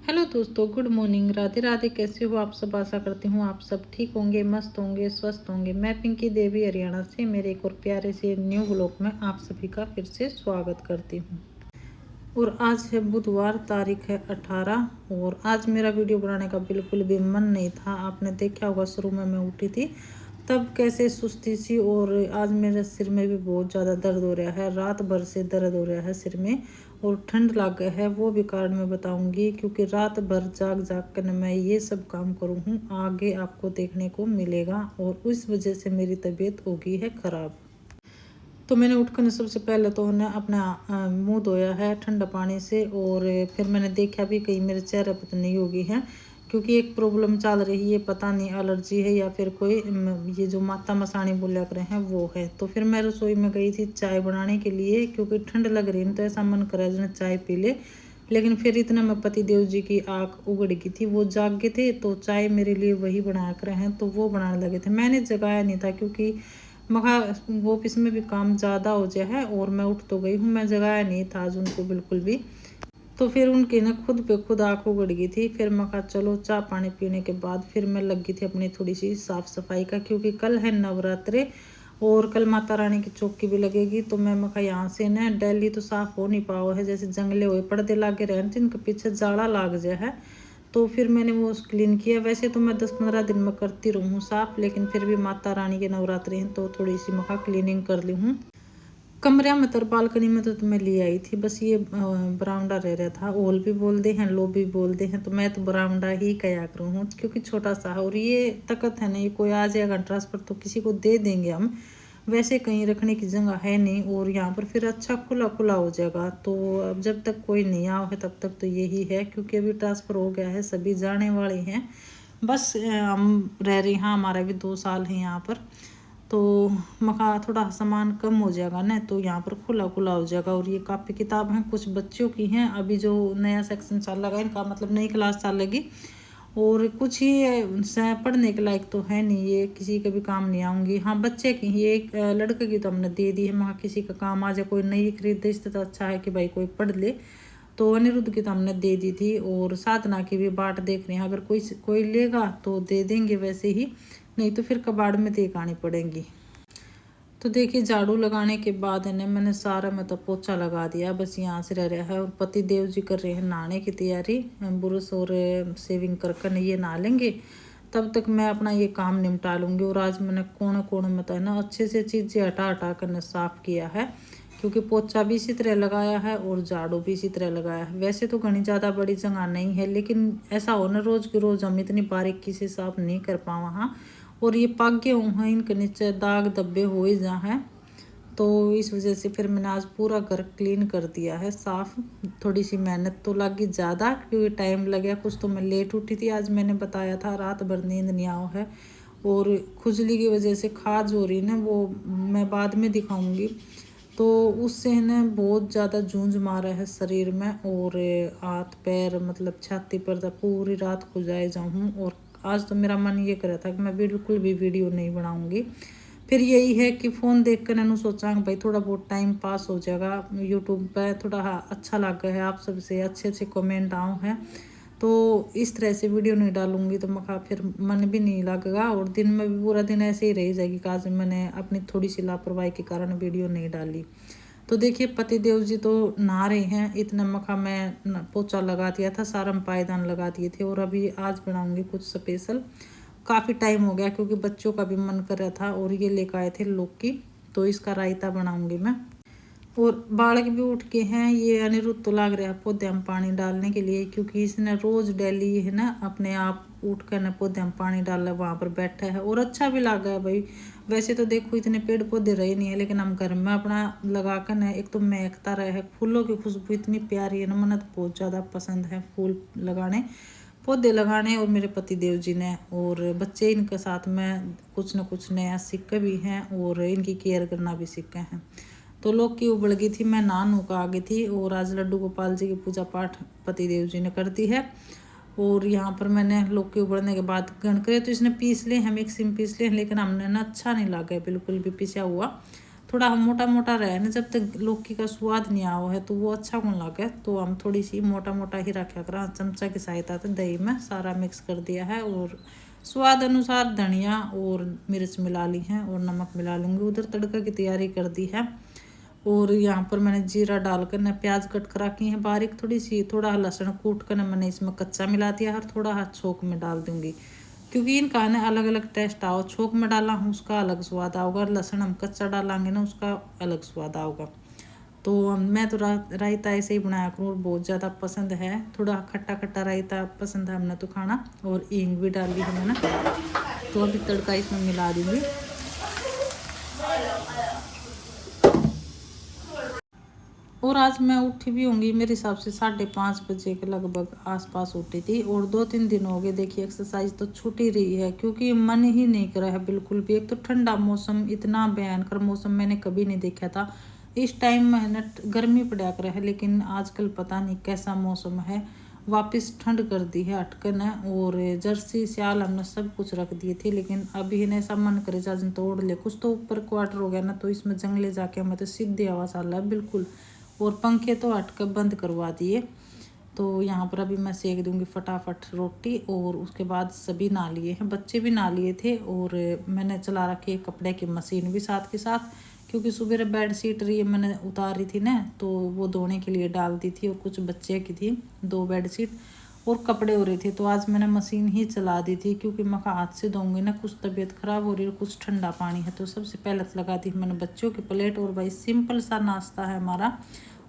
Hello दोस्तों, good morning. Radhe Radhe. कैसे हो आप सब? आशा करती हूँ आप सब ठीक होंगे, मस्त होंगे, स्वस्थ होंगे। मैं पिंकी देवी हरियाणा से मेरे एक और प्यारे से न्यू ब्लॉग में आप सभी का फिर से स्वागत करती हूँ। और आज है बुधवार, तारीख है 18। और आज मेरा वीडियो बनाने का बिल्कुल भी मन नहीं था। आपने देखा होगा शुरू में मैं उठी थी तब कैसे सुस्ती सी, और आज मेरे सिर में भी बहुत ज़्यादा दर्द हो रहा है। रात भर से दर्द हो रहा है सिर में, और ठंड लग गया है। वो भी कारण मैं बताऊंगी, क्योंकि रात भर जाग जाग कर मैं ये सब काम करूँ हूँ, आगे आपको देखने को मिलेगा। और उस वजह से मेरी तबीयत हो गई है ख़राब। तो मैंने उठकर सबसे पहले तो उन्हें अपना मुंह धोया है ठंडा पानी से, और फिर मैंने देखा भी कहीं मेरे चेहरे पर तो नहीं होगी है, क्योंकि एक प्रॉब्लम चल रही है, पता नहीं एलर्जी है या फिर कोई ये जो माता मसानी बोला कर हैं वो है। तो फिर मैं रसोई में गई थी चाय बनाने के लिए, क्योंकि ठंड लग रही है तो ऐसा मन करे जो चाय पी ले। लेकिन फिर इतना मैं पति देव जी की आँख उगड़ गई थी, वो जाग गए थे तो चाय मेरे लिए वही बना कर हैं, तो वो बनाने लगे थे। मैंने जगाया नहीं था, क्योंकि मगर वो ऑफिस में भी काम ज़्यादा हो जाए है, और मैं उठ तो गई हूँ, मैं जगाया नहीं था आज उनको बिल्कुल भी। तो फिर उनकी ना खुद पे खुद आँख उगड़ गई थी। फिर मैं कहा चलो चाय पानी पीने के बाद फिर मैं लगी थी अपनी थोड़ी सी साफ़ सफाई का, क्योंकि कल है नवरात्रे और कल माता रानी की चौकी भी लगेगी। तो मैं कहा यहाँ से ना डेली तो साफ़ हो नहीं पाओ है, जैसे जंगले हुए पर्दे लागे रहे थे, इनके पीछे जाड़ा लाग जाए है। तो फिर मैंने वो क्लीन किया। वैसे तो मैं 10-15 दिन में करती रहूँ साफ़, लेकिन फिर भी माता रानी के नवरात्रि हैं तो थोड़ी सी मखा क्लीनिंग कर ली हूँ। कमरे में तो बालकनी में तो मैं ले आई थी, बस ये बरामदा रह रहा था। ओल भी बोलते हैं, लो भी बोलते हैं, तो मैं तो बरामदा ही कया करूँ हूँ, क्योंकि छोटा सा है। और ये तकत है ना, ये कोई आ जाएगा ट्रांसफर तो किसी को दे देंगे हम, वैसे कहीं रखने की जगह है नहीं। और यहाँ पर फिर अच्छा खुला खुला हो जाएगा। तो अब जब तक कोई नहीं आओ है तब तक तो यही है, क्योंकि अभी ट्रांसफ़र हो गया है, सभी जाने वाले हैं। बस हम रह रहे हैं, हमारा भी 2 साल है यहाँ पर। तो मका थोड़ा सामान कम हो जाएगा ना, तो यहाँ पर खुला खुला हो जाएगा। और ये काफ़ी किताब हैं, कुछ बच्चों की हैं, अभी जो नया सेक्शन चल लगा इनका, मतलब नई क्लास चल लगी। और कुछ ही पढ़ने के लायक तो है नहीं, ये किसी के भी काम नहीं आऊँगी। हाँ, बच्चे की ये एक लड़के की तो हमने दे दी है, मगर किसी का काम आ जाए, कोई नई खरीद दे इससे तो अच्छा है कि भाई कोई पढ़ ले। तो अनिरुद्ध की तो हमने दे दी थी, और साधना की भी बाट देख रहे हैं, अगर कोई कोई लेगा तो दे देंगे वैसे ही, नहीं तो फिर कबाड़ में देख आनी पड़ेंगी। तो देखिए झाड़ू लगाने के बाद है ना, मैंने सारा मतलब पोछा लगा दिया, बस यहाँ से रह रहा है। और पति देव जी कर रहे हैं नहाने की तैयारी, ब्रश और शेविंग कर कर ये नहा लेंगे, तब तक मैं अपना ये काम निपटा लूँगी। और आज मैंने कोने कोने में तो ना अच्छे से चीज़ें हटा हटा कर साफ़ किया है, क्योंकि पोछा भी इसी तरह लगाया है और झाड़ू भी इसी तरह लगाया है। वैसे तो घनी ज़्यादा बड़ी जगह नहीं है, लेकिन ऐसा हो ना रोज़ के रोज़ हम इतनी बारीकी से साफ़ नहीं कर पाए वहाँ। और ये पागे हुए हैं, इनके नीचे दाग धब्बे हो ही जा हैं, तो इस वजह से फिर मैंने आज पूरा घर क्लीन कर दिया है साफ़। थोड़ी सी मेहनत तो लगी ज़्यादा, क्योंकि टाइम लग गया कुछ। तो मैं लेट उठी थी आज, मैंने बताया था रात भर नींद नहीं आओ है, और खुजली की वजह से खाज हो रही ना, वो मैं बाद में दिखाऊंगी। तो उससे है ना बहुत ज़्यादा जूझ मारा है शरीर में, और हाथ पैर मतलब छाती पर तो पूरी रात खुजाए जाऊँ। और आज तो मेरा मन ये कर रहा था कि मैं बिल्कुल भी वीडियो नहीं बनाऊंगी। फिर यही है कि फ़ोन देख कर मैंने सोचा कि भाई थोड़ा बहुत टाइम पास हो जाएगा यूट्यूब पर, थोड़ा अच्छा लग गया है, आप सबसे अच्छे अच्छे कमेंट आओ हैं, तो इस तरह से वीडियो नहीं डालूंगी तो मखा फिर मन भी नहीं लगेगा, और दिन में भी पूरा दिन ऐसे ही रह जाएगी कि आज मैंने अपनी थोड़ी सी लापरवाही के कारण वीडियो नहीं डाली। तो देखिए पति देव जी तो नहा रहे हैं, इतना मखा मैं पोछा लगा दिया था, सारा पायदान लगा दिए थे। और अभी आज बनाऊंगी कुछ स्पेशल, काफ़ी टाइम हो गया क्योंकि बच्चों का भी मन कर रहा था, और ये लेकर आए थे लौकी, तो इसका रायता बनाऊंगी मैं। और बालक भी उठ के हैं, ये अनिरुद्ध तो लग रहा है पौधे में पानी डालने के लिए, क्योंकि इसने रोज डेली है ना अपने आप उठ कर ना पौधे में पानी डाला, वहाँ पर बैठा है और अच्छा भी लगा है भाई। वैसे तो देखो इतने पेड़ पौधे रहे नहीं है, लेकिन हम घर में अपना लगा कर ना, एक तो महकता रहे है, फूलों की खुशबू इतनी प्यारी है ना, मन तो बहुत ज़्यादा पसंद है फूल लगाने, पौधे लगाने। और मेरे पति देव जी ने और बच्चे इनके साथ में कुछ न कुछ नया सीखे भी हैं, और इनकी केयर करना भी सीखे हैं। तो लौकी उबल गई थी, मैं नहा का आ गई थी, और आज लड्डू गोपाल जी की पूजा पाठ पति देव जी ने कर दी है। और यहाँ पर मैंने लौकी उबलने के बाद गण करे तो इसने पीस ले हैं, मिक्सी में पीस ले हैं, लेकिन हमने ना अच्छा नहीं लगा है बिल्कुल भी पिसा हुआ, थोड़ा मोटा मोटा रहे ना, जब तक लौकी का स्वाद नहीं आओ है तो वो अच्छा कौन लगे। तो हम थोड़ी सी मोटा मोटा ही रखा करा। चमचा की सहायता से दही में सारा मिक्स कर दिया है और स्वाद अनुसार धनिया और मिर्च मिला ली है और नमक मिला लूँगी। उधर तड़का की तैयारी कर दी है और यहाँ पर मैंने जीरा डालकर ना प्याज कट कर रखी है बारीक, थोड़ी सी थोड़ा लहसुन कूट कर ना मैंने इसमें कच्चा मिला दिया और थोड़ा हाथ छोंक में डाल दूंगी, क्योंकि इनका ना अलग अलग टेस्ट आओ। छोंक में डाला हूँ उसका अलग स्वाद आओगा, लहसुन हम कच्चा डालेंगे ना उसका अलग स्वाद आओगा। तो मैं तो रायता ऐसे ही बनाया करूँ और बहुत ज़्यादा पसंद है। थोड़ा खट्टा खट्टा रायता पसंद है हमने तो खाना। और हींग भी डाल दी है मैंने, तो अभी तड़का इसमें मिला दूँगी। और आज मैं उठी भी होंगी मेरे हिसाब से 5:30 बजे के लगभग आसपास उठी थी। और 2-3 दिन हो गए देखिए एक्सरसाइज तो छूटी रही है, क्योंकि मन ही नहीं कर रहा है बिल्कुल भी। एक तो ठंडा मौसम, इतना भयंकर मौसम मैंने कभी नहीं देखा था। इस टाइम में गर्मी पड़ा कर है, लेकिन आजकल पता नहीं कैसा मौसम है। वापस ठंड कर दी है अटकन है। और जर्सी सियाल हमने सब कुछ रख दिए थे, लेकिन अभी इन्हें सब मन करे जन तोड़ ले। कुछ तो ऊपर क्वार्टर हो गया ना, तो इसमें जंगले जाके हमें तो सीधे हवा साल है बिल्कुल। और पंखे तो हटकर बंद करवा दिए। तो यहाँ पर अभी मैं सेक दूंगी फटाफट रोटी। और उसके बाद सभी नहा लिए हैं, बच्चे भी नहा लिए थे। और मैंने चला रखी है कपड़े की मशीन भी साथ के साथ, क्योंकि सुबह बेड शीट रही मैंने उतारी थी ना, तो वो धोने के लिए डाल दी थी। और कुछ बच्चे की थी 2 बेड शीट और कपड़े हो रहे थे, तो आज मैंने मशीन ही चला दी थी। क्योंकि मैं हाथ से धोऊंगी ना, कुछ तबीयत खराब हो रही है, कुछ ठंडा पानी है। तो सबसे पहले लगा दी मैंने बच्चों की प्लेट। और भाई सिंपल सा नाश्ता है हमारा,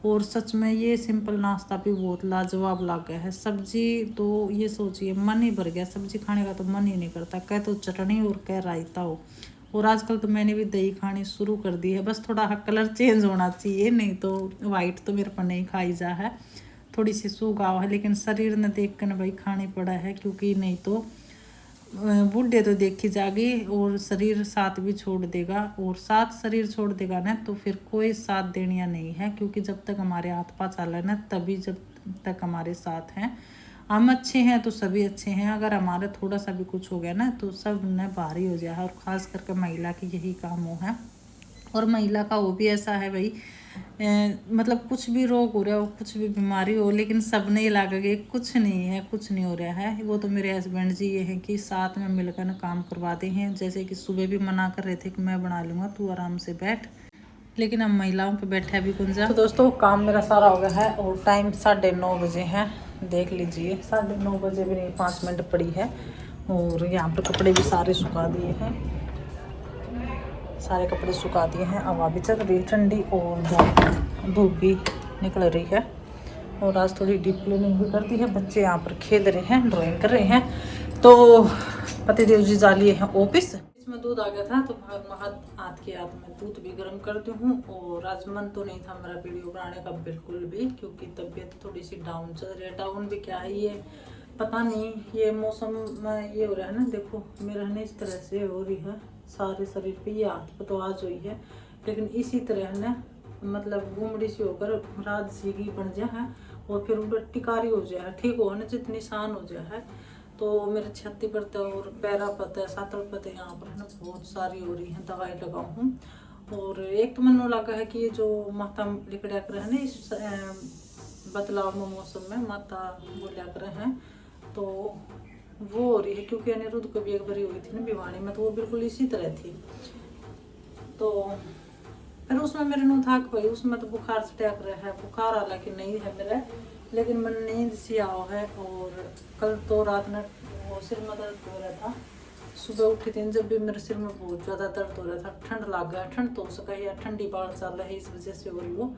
और सच में ये सिंपल नाश्ता भी बहुत लाजवाब लग गया है। सब्जी तो ये सोचिए मन ही भर गया, सब्जी खाने का तो मन ही नहीं करता, कह तो चटनी और कह रायता हो। और आजकल तो मैंने भी दही खानी शुरू कर दी है, बस थोड़ा कलर चेंज होना चाहिए, नहीं तो वाइट तो मेरे पर नहीं खाई जा है। थोड़ी सी सूगाव है, लेकिन शरीर ने देख कर भाई खानी पड़ा है, क्योंकि नहीं तो बूढ़े तो देखी जागी और शरीर साथ भी छोड़ देगा। और साथ शरीर छोड़ देगा ना, तो फिर कोई साथ देनिया नहीं है। क्योंकि जब तक हमारे हाथ पाँव चल रहे ना, तभी जब तक हमारे साथ हैं। हम अच्छे हैं तो सभी अच्छे हैं, अगर हमारा थोड़ा सा भी कुछ हो गया ना, तो सब न भारी हो जाए। और ख़ास करके महिला की यही काम हो है। और महिला का वो भी ऐसा है भाई, मतलब कुछ भी रोग हो रहा हो, कुछ भी बीमारी हो, लेकिन सब नहीं लागेगे कुछ नहीं है, कुछ नहीं हो रहा है। वो तो मेरे हस्बैंड जी ये हैं कि साथ में मिलकर ना काम करवाते हैं। जैसे कि सुबह भी मना कर रहे थे कि मैं बना लूँगा, तू आराम से बैठ, लेकिन हम महिलाओं पे बैठे अभी कुंजा। तो दोस्तों काम मेरा सारा हो गया है और टाइम 9:30 बजे है, देख लीजिए 9:30 बजे भी नहीं, 5 मिनट पड़ी है। और यहाँ पर कपड़े भी सारे सुखा दिए हैं, सारे कपड़े सुखा दिए हैं। हवा भी चल रही है ठंडी और धूप भी निकल रही है। और आज थोड़ी डीप क्लीनिंग भी कर दी है। बच्चे यहाँ पर खेल रहे हैं, ड्राइंग कर रहे हैं। तो पतिदेव जी जा लिए हैं ऑफिस। इसमें दूध आ गया था, तो हाथ के हाथ में दूध भी गर्म करती हूँ। और आज मन तो नहीं था मेरा वीडियो बनाने का बिल्कुल भी, क्योंकि तबीयत थोड़ी सी डाउन चल रही है। डाउन भी क्या है, ये पता नहीं, ये मौसम में ये हो रहा है ना, देखो मेरा ना इस तरह से हो रही है सारे शरीर पे, ये हाथ पे तो आज हुई है, लेकिन इसी तरह ना मतलब गुमड़ी सी होकर रात सी की बन जाए है। और फिर उन टिकारी हो जाए, ठीक हो ना, जितनी निशान हो जाए है। तो मेरे छाती पर तो और पैरा पता है, सातल पता है, यहाँ पर है ना बहुत सारी हो रही है। दवाई लगाऊँ हूँ। और एक तो मन लगा है कि ये जो माता लिकड़ा कर है ना, इस बदलाव में मौसम में माता बोलिया कर हैं, तो वो हो रही है। क्योंकि अनिरुद्ध को भी एक बारी हुई थी ना भिवानी में, तो वो बिल्कुल इसी तरह थी। तो फिर उसमें मेरे नो था भाई, उसमें तो बुखार से टैक रहा है, बुखार हालांकि नहीं है मेरा, लेकिन मन नींद सी आओ है। और कल तो रात में वो सिर में दर्द हो रहा था, सुबह उठी थी जब भी मेरे सिर में बहुत ज़्यादा दर्द हो रहा था। ठंड लग गया, ठंड तो हो सका या ठंडी बाढ़ चल रहा है, इस वजह से हो रही हो।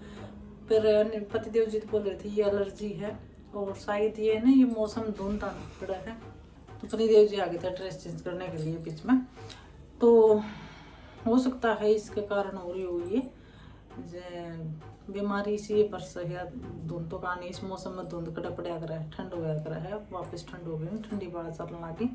फिर पतिदेव जी बोल रहे थे ये एलर्जी है, और शायद ये ना ये मौसम धुंध आना पड़ा है। तो पतिदेव जी आ गए थे ड्रेस चेंज करने के लिए बीच में, तो हो सकता है इसके कारण हो रही होगी बीमारी सी बरस है। धुंध तो कहानी इस मौसम में धुंध कटा पड़ा कर है, ठंड हो गया कर है, वापस ठंड हो गई, ठंडी बाढ़ चलने लगी,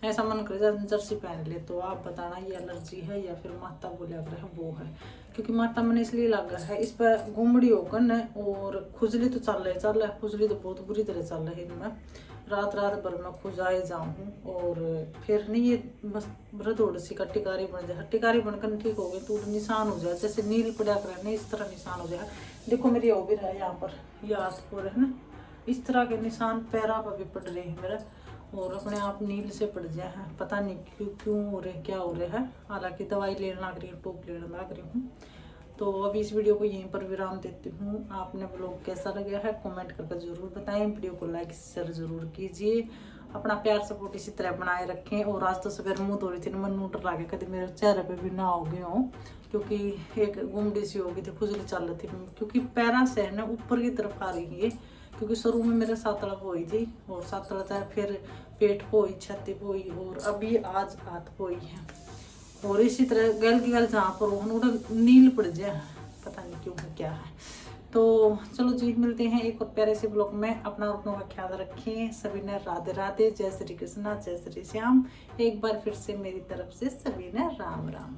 ऐसा मन करे जर्सी पहन ले। तो आप बताना ये एलर्जी है या फिर माता बोलिया कर है वो है। क्योंकि माता मैंने इसलिए लगा है, इस पर घुमड़ी होकर न, और खुजली तो चल रही है, खुजली तो बहुत बुरी तरह चल रही है इनमें। रात रात भर मैं खुजाए जाऊँ और फिर नहीं ये बस थोड़ी सी का टिकारी बन जाए, टिकारी बनकर ठीक हो गई तो निशान हो जाए, जैसे नील पड़ा कर इस तरह निशान हो जाए। देखो मेरी हो भी रहा है यहाँ पर, ये आस पर है ना, इस तरह के निशान पैरा पर भी पड़ रहे हैं मेरा, और अपने आप नील से पड़ जाए हैं, पता नहीं क्यों हो रहे, क्या हो रहा है। हालांकि दवाई लेने लग रही हूँ, टोप लेने लग रही हूँ। तो अभी इस वीडियो को यहीं पर विराम देती हूँ। आपने ब्लॉग कैसा लगा है कमेंट करके ज़रूर बताएं, वीडियो को लाइक शेयर ज़रूर कीजिए, अपना प्यार सपोर्ट इसी तरह बनाए रखें। और आज तो सवेरे मुँह धो रही थी, मन नूट लागे कभी मेरे चेहरे पे भी ना हो गए हो, क्योंकि एक गुमड़ी सी हो गई थी, खुजली चल रही थी, क्योंकि पैरा से है ना ऊपर की तरफ आ रही है, क्योंकि शुरू में मेरे सातड़ा पोई थी और सातड़ा था, फिर पेट पोई, छाती पोई और अभी आज हाथ पोई है। और इसी तरह गल की गल जहाँ पर हो नील पड़ जाए, पता नहीं क्यों क्या है। तो चलो जी, मिलते हैं एक और प्यारे से ब्लॉग में। अपना और अपनों का ख्याल रखें। सभी ने राधे राधे, जय श्री कृष्णा, जय श्री श्याम। एक बार फिर से मेरी तरफ से सभी ने राम राम।